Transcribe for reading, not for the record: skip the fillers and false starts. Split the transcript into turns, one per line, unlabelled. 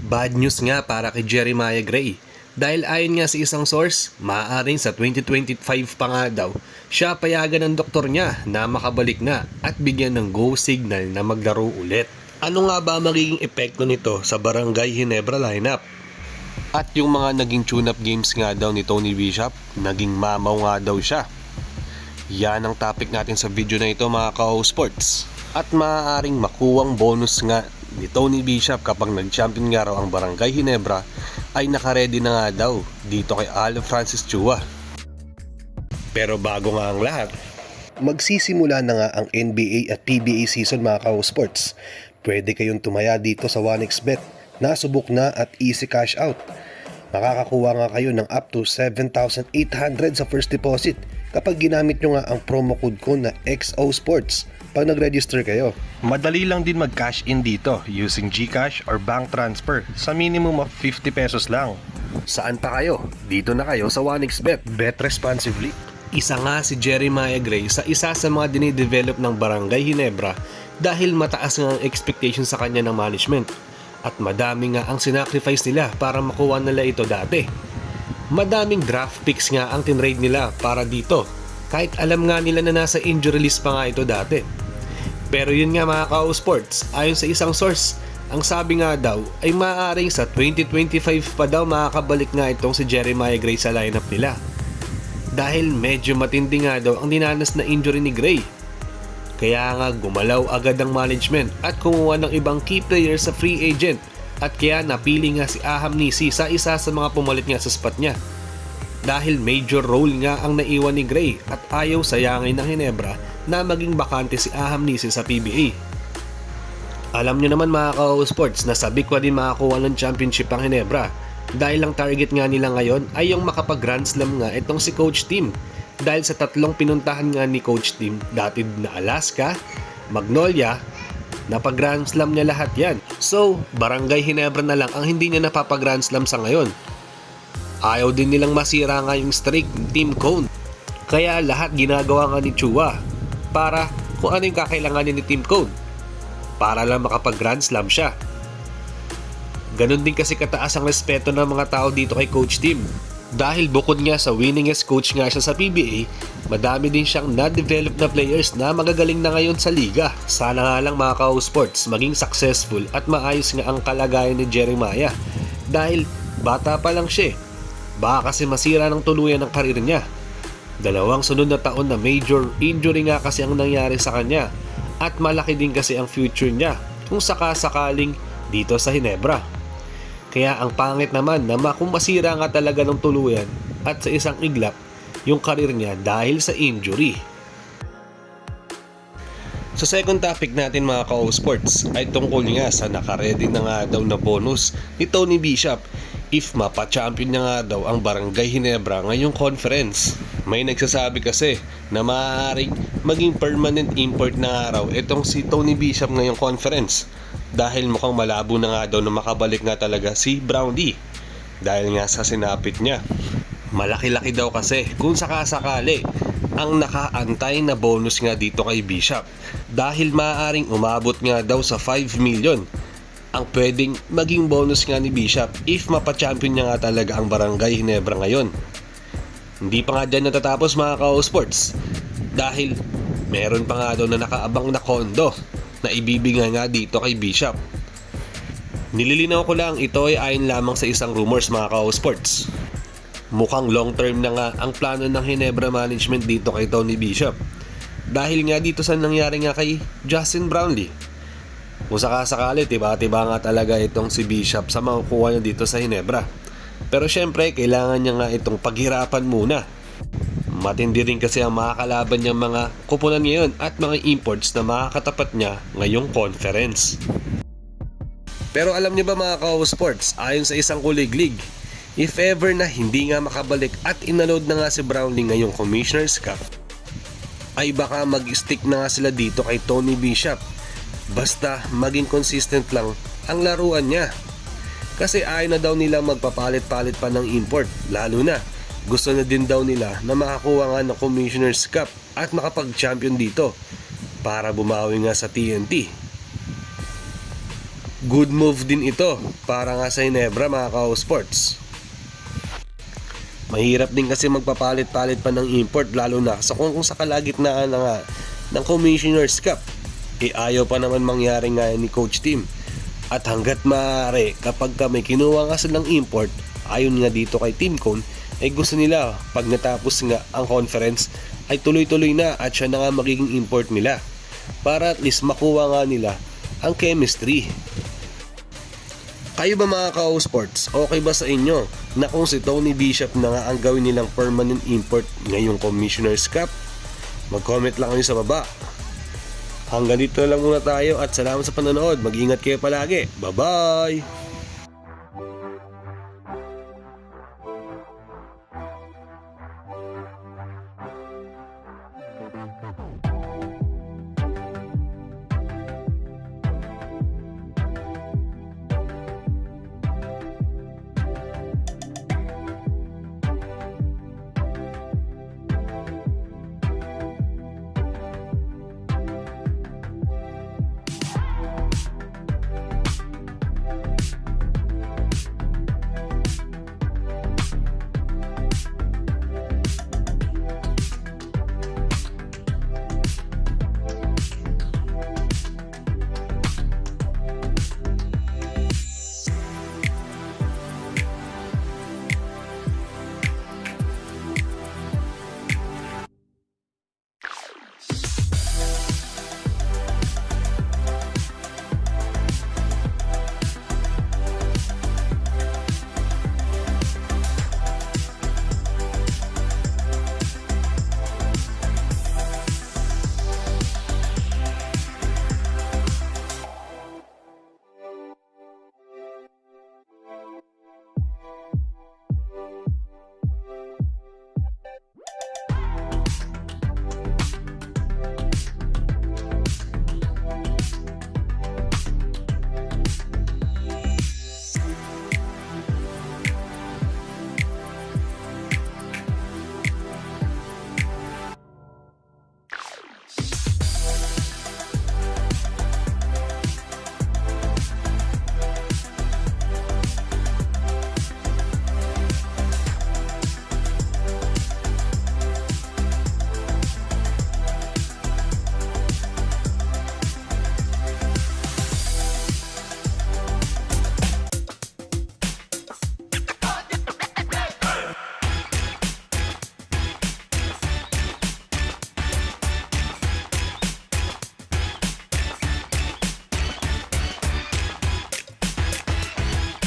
Bad news nga para kay Jeremiah Gray. Dahil ayon nga sa isang source, maaaring sa 2025 pa nga daw, siya payagan ng doktor niya na makabalik na at bigyan ng go signal na maglaro ulit. Ano nga ba magiging epekto nito sa Barangay Ginebra lineup? At yung mga naging tune-up games nga daw ni Tony Bishop, naging mamaw nga daw siya. Yan ang topic natin sa video na ito mga ka-sports. At maaaring makuwang bonus nga ni Tony Bishop kapag nag-champion nga raw ang Barangay Ginebra ay nakaredy na nga daw dito kay Alan Francis Chua. Pero bago nga ang lahat, magsisimula na nga ang NBA at PBA season mga ka-sports. Pwede kayong tumaya dito sa 1xBet. Nasubok na at easy cash out. Makakakuha nga kayo ng up to 7,800 sa first deposit kapag ginamit nyo nga ang promo code ko na XOSports pag nag-register kayo. Madali lang din mag-cash in dito using GCash or bank transfer sa minimum of 50 pesos lang. Saan pa kayo? Dito na kayo sa 1xBet. Bet responsibly. Isa nga si Jeremiah Gray sa isa sa mga dinidevelop ng Barangay Ginebra dahil mataas nga ang expectation sa kanya ng management. At madami nga ang sinacrifice nila para makuha nila ito dati. Madaming draft picks nga ang tinrade nila para dito. Kahit alam nga nila na nasa injury list pa nga ito dati. Pero yun nga mga ka-sports, ayon sa isang source, ang sabi nga daw ay maaaring sa 2025 pa daw makakabalik nga itong si Jeremiah Gray sa lineup nila. Dahil medyo matindi nga daw ang dinanas na injury ni Gray. Kaya nga gumalaw agad ang management at kumuha ng ibang key players sa free agent at kaya napili nga si Aham Nisi sa isa sa mga pumalit nga sa spot niya. Dahil major role nga ang naiwan ni Gray at ayaw sayangin ng Ginebra na maging bakante si Aham Nisi sa PBA. Alam nyo naman mga ka-sports na sa Bicwa din makakuha ng championship ang Ginebra dahil ang target nga nila ngayon ay yung makapag-Grand Slam nga itong si Coach Tim. Dahil sa tatlong pinuntahan nga ni Coach Tim, dati na Alaska, Magnolia, napag-Grand Slam niya lahat yan. So, Barangay Ginebra na lang ang hindi niya napapag-Grand Slam sa ngayon. Ayaw din nilang masira nga yung streak ng Team Cone. Kaya lahat ginagawa nga ni Chua para kung ano yung kakailanganin ni Team Cone para lang makapag-Grand Slam siya. Ganon din kasi kataas ang respeto ng mga tao dito kay Coach Tim. Dahil bukod nga sa winningest coach nga siya sa PBA, madami din siyang na-develop na players na magagaling na ngayon sa liga. Sana nga lang mga ka-sports maging successful at maayos nga ang kalagayan ni Jeremiah. Dahil bata pa lang siya. Baka kasi masira ng tuluyan ang karir niya. 2 sunod na taon na major injury nga kasi ang nangyari sa kanya. At malaki din kasi ang future niya kung sakasakaling dito sa Ginebra. Kaya ang pangit naman na kung masira nga talaga ng tuluyan at sa isang iglap yung karir niya dahil sa injury. Sa second topic natin mga ka-sports ay tungkol nga sa nakaredy na nga daw na bonus ni Tony Bishop if mapa-champion na nga daw ang Barangay Ginebra ngayong conference. May nagsasabi kasi na maaaring maging permanent import na nga raw itong si Tony Bishop ngayong conference. Dahil mukhang malabo na nga daw na makabalik nga talaga si Brownie dahil nga sa sinapit niya. Malaki-laki daw kasi kung sakasakali ang nakaantay na bonus nga dito kay Bishop dahil maaaring umabot nga daw sa 5 million ang pwedeng maging bonus nga ni Bishop if mapa-champion niya nga talaga ang Barangay Ginebra ngayon. Hindi pa nga dyan natatapos mga ka-sports dahil meron pa nga daw na nakaabang na kondo na ibibigay nga dito kay Bishop. Nililinaw ko lang ito ay ayon lamang sa isang rumors mga ka-sports. Mukhang long term na nga ang plano ng Ginebra management dito kay Tony Bishop. Dahil nga dito sa nangyari nga kay Justin Brownlee. Kung sakasakali, tiba-tiba nga talaga itong si Bishop sa makukuha niya dito sa Ginebra. Pero syempre, kailangan niya nga itong paghirapan muna. Matindi rin kasi ang makakalaban niyang mga kupunan ngayon at mga imports na makakatapat niya ngayong conference. Pero alam niyo ba mga ka-sports, ayon sa isang kuliglig, if ever na hindi nga makabalik at inaload na nga si Brownlee ngayong Commissioner's Cup, ay baka mag-stick na nga sila dito kay Tony Bishop. Basta maging consistent lang ang laruan niya. Kasi ayaw na daw nila magpapalit-palit pa ng import, lalo na gusto na din daw nila na makakuha nga ng Commissioner's Cup at makapag-champion dito para bumawi nga sa TNT. good move din ito para nga sa Ginebra mga ka-sports. Mahirap din kasi magpapalit-palit pa ng import lalo na sa kung sa kalagitnaan na nga ng Commissioner's Cup. Ayaw pa naman mangyari nga ni Coach Tim. At hanggat maaari kapag may kinuha nga silang import, ayon nga dito kay Team Cone, ay gusto nila pag natapos nga ang conference ay tuloy-tuloy na at siya na nga magiging import nila para at least makuha nga nila ang chemistry. Kayo ba mga ka-sports, okay ba sa inyo na kung si Tony Bishop na nga ang gawin nilang permanent import ngayong Commissioner's Cup? Mag-comment lang kayo sa baba. Hanggang dito na lang muna tayo at salamat sa panonood. Mag-ingat kayo palagi. Bye-bye!